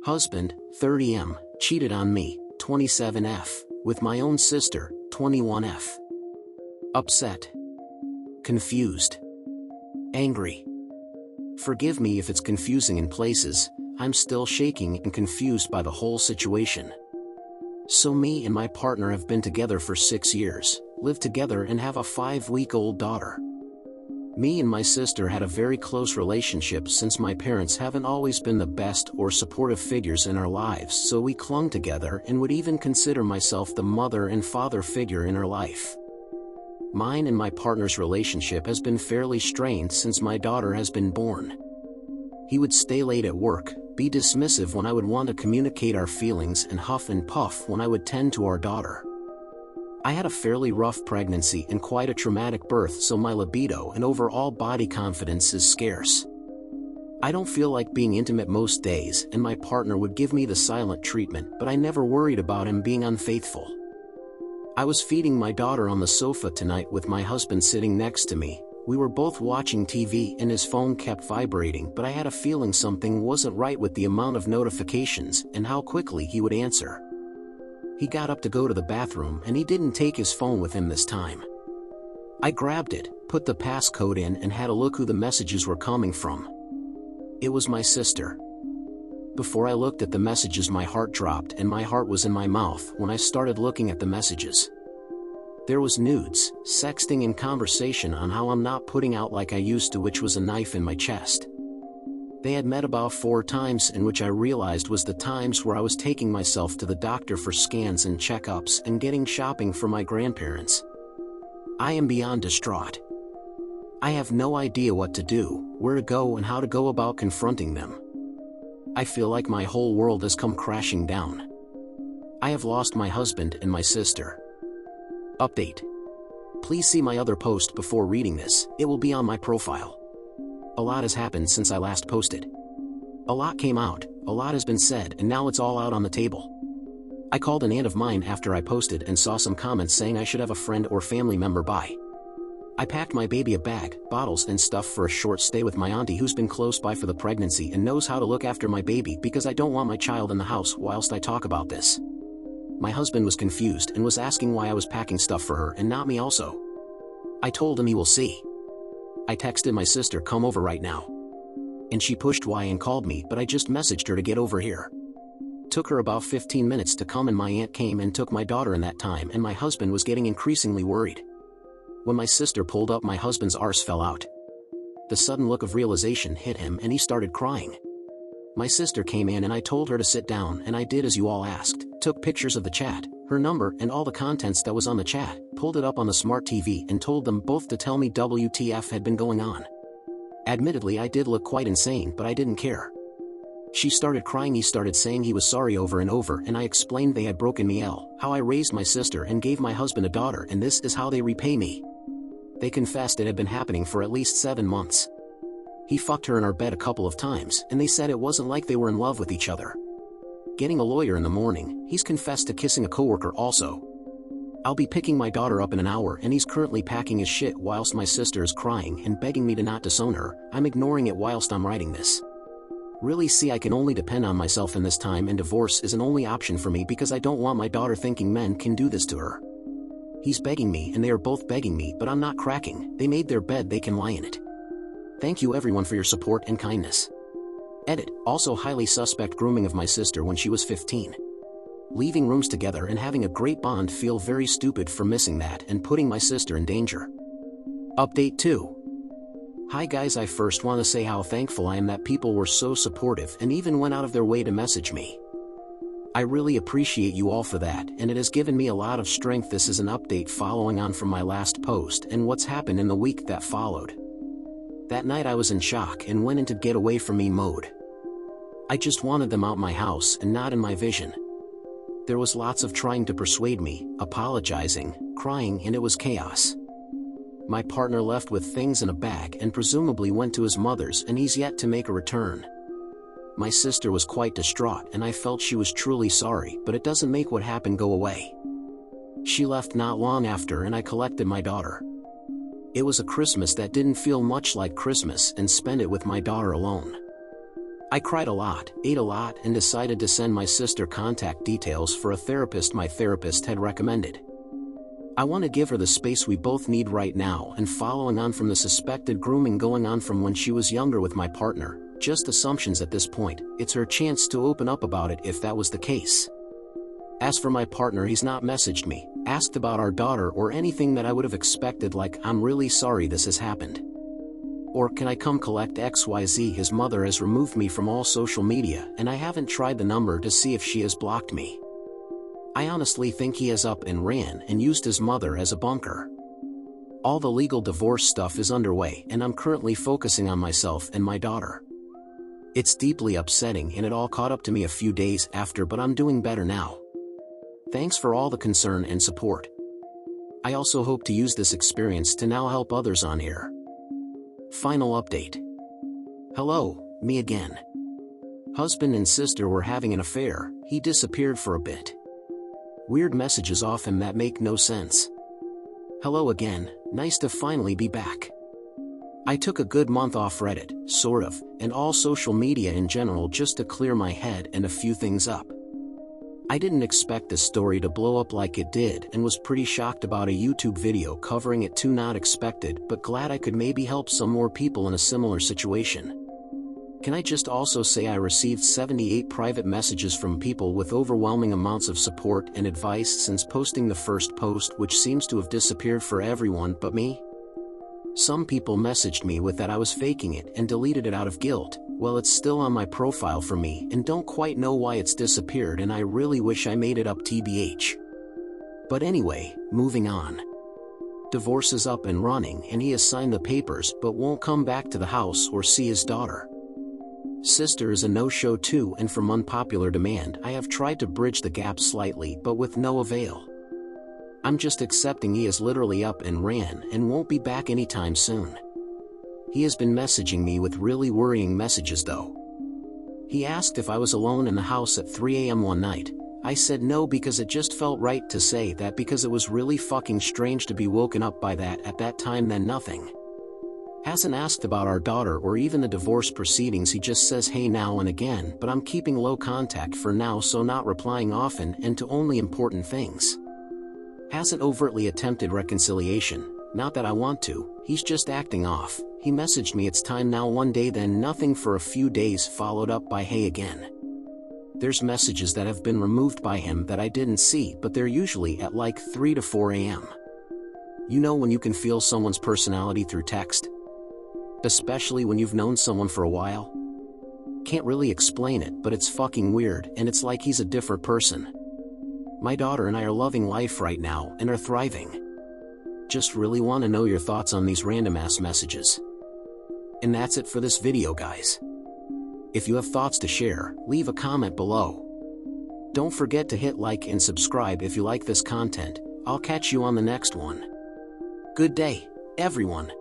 Husband, 30M, cheated on me, 27F, with my own sister, 21F. Upset. Confused. Angry. Forgive me if it's confusing in places, I'm still shaking and confused by the whole situation. So me and my partner have been together for 6 years, live together and have a 5-week-old daughter. Me and my sister had a very close relationship since my parents haven't always been the best or supportive figures in our lives, so we clung together and would even consider myself the mother and father figure in her life. Mine and my partner's relationship has been fairly strained since my daughter has been born. He would stay late at work, be dismissive when I would want to communicate our feelings, and huff and puff when I would tend to our daughter. I had a fairly rough pregnancy and quite a traumatic birth, so my libido and overall body confidence is scarce. I don't feel like being intimate most days, and my partner would give me the silent treatment, but I never worried about him being unfaithful. I was feeding my daughter on the sofa tonight with my husband sitting next to me. We were both watching TV and his phone kept vibrating, but I had a feeling something wasn't right with the amount of notifications and how quickly he would answer. He got up to go to the bathroom and he didn't take his phone with him this time. I grabbed it, put the passcode in and had a look who the messages were coming from. It was my sister. Before I looked at the messages, my heart dropped and my heart was in my mouth when I started looking at the messages. There was nudes, sexting and conversation on how I'm not putting out like I used to, which was a knife in my chest. They had met about 4 times, in which I realized was the times where I was taking myself to the doctor for scans and checkups and getting shopping for my grandparents. I am beyond distraught. I have no idea what to do, where to go and how to go about confronting them. I feel like my whole world has come crashing down. I have lost my husband and my sister. Update. Please see my other post before reading this, it will be on my profile. A lot has happened since I last posted. A lot came out, a lot has been said, and now it's all out on the table. I called an aunt of mine after I posted and saw some comments saying I should have a friend or family member by. I packed my baby a bag, bottles and stuff for a short stay with my auntie who's been close by for the pregnancy and knows how to look after my baby, because I don't want my child in the house whilst I talk about this. My husband was confused and was asking why I was packing stuff for her and not me also. I told him he will see. I texted my sister, come over right now. And she pushed Y and called me, but I just messaged her to get over here. Took her about 15 minutes to come and my aunt came and took my daughter in that time, and my husband was getting increasingly worried. When my sister pulled up, my husband's arse fell out. The sudden look of realization hit him and he started crying. My sister came in and I told her to sit down, and I did as you all asked, took pictures of the chat, her number and all the contents that was on the chat, pulled it up on the smart TV and told them both to tell me WTF had been going on. Admittedly, I did look quite insane, but I didn't care. She started crying, he started saying he was sorry over and over, and I explained they had broken me, how I raised my sister and gave my husband a daughter, and this is how they repay me. They confessed it had been happening for at least 7 months. He fucked her in our bed a couple of times, and they said it wasn't like they were in love with each other. Getting a lawyer in the morning, he's confessed to kissing a coworker also. I'll be picking my daughter up in an hour, and he's currently packing his shit whilst my sister is crying and begging me to not disown her. I'm ignoring it whilst I'm writing this. Really, see, I can only depend on myself in this time, and divorce is an only option for me because I don't want my daughter thinking men can do this to her. He's begging me and they are both begging me, but I'm not cracking. They made their bed, they can lie in it. Thank you everyone for your support and kindness. Edit. Also highly suspect grooming of my sister when she was 15. Leaving rooms together and having a great bond, feel very stupid for missing that and putting my sister in danger. Update 2. Hi guys, I first want to say how thankful I am that people were so supportive and even went out of their way to message me. I really appreciate you all for that, and it has given me a lot of strength. This is an update following on from my last post and what's happened in the week that followed. That night I was in shock and went into get away from me mode. I just wanted them out my house and not in my vision. There was lots of trying to persuade me, apologizing, crying, and it was chaos. My partner left with things in a bag and presumably went to his mother's, and he's yet to make a return. My sister was quite distraught and I felt she was truly sorry, but it doesn't make what happened go away. She left not long after and I collected my daughter. It was a Christmas that didn't feel much like Christmas and spent it with my daughter alone. I cried a lot, ate a lot, and decided to send my sister contact details for a therapist my therapist had recommended. I want to give her the space we both need right now, and following on from the suspected grooming going on from when she was younger with my partner, just assumptions at this point, it's her chance to open up about it if that was the case. As for my partner, he's not messaged me, asked about our daughter or anything that I would have expected, like "I'm really sorry this has happened," or "Can I come collect XYZ?" His mother has removed me from all social media, and I haven't tried the number to see if she has blocked me. I honestly think he has up and ran and used his mother as a bunker. All the legal divorce stuff is underway, and I'm currently focusing on myself and my daughter. It's deeply upsetting, and it all caught up to me a few days after, but I'm doing better now. Thanks for all the concern and support. I also hope to use this experience to now help others on here. Final update. Hello, me again. Husband and sister were having an affair. He disappeared for a bit. Weird messages off him that make no sense. Hello again, nice to finally be back. I took a good month off Reddit, sort of, and all social media in general just to clear my head and a few things up. I didn't expect this story to blow up like it did, and was pretty shocked about a YouTube video covering it too. Not expected, but glad I could maybe help some more people in a similar situation. Can I just also say I received 78 private messages from people with overwhelming amounts of support and advice since posting the first post, which seems to have disappeared for everyone but me. Some people messaged me with that I was faking it and deleted it out of guilt. Well, it's still on my profile for me and don't quite know why it's disappeared, and I really wish I made it up tbh. But anyway, moving on. Divorce is up and running, and he has signed the papers but won't come back to the house or see his daughter. Sister is a no-show too, and from unpopular demand I have tried to bridge the gap slightly but with no avail. I'm just accepting he is literally up and ran and won't be back anytime soon. He has been messaging me with really worrying messages though. He asked if I was alone in the house at 3 a.m. one night. I said no because it just felt right to say that, because it was really fucking strange to be woken up by that at that time. Then nothing. Hasn't asked about our daughter or even the divorce proceedings. He just says hey now and again, but I'm keeping low contact for now, so not replying often and to only important things. Hasn't overtly attempted reconciliation, not that I want to, he's just acting off. He messaged me "It's time now" one day, then nothing for a few days, followed up by hey again. There's messages that have been removed by him that I didn't see, but they're usually at like 3 to 4 a.m. You know when you can feel someone's personality through text? Especially when you've known someone for a while? Can't really explain it, but it's fucking weird, and it's like he's a different person. My daughter and I are loving life right now and are thriving. Just really want to know your thoughts on these random ass messages. And that's it for this video, guys. If you have thoughts to share, leave a comment below. Don't forget to hit like and subscribe if you like this content. I'll catch you on the next one. Good day, everyone.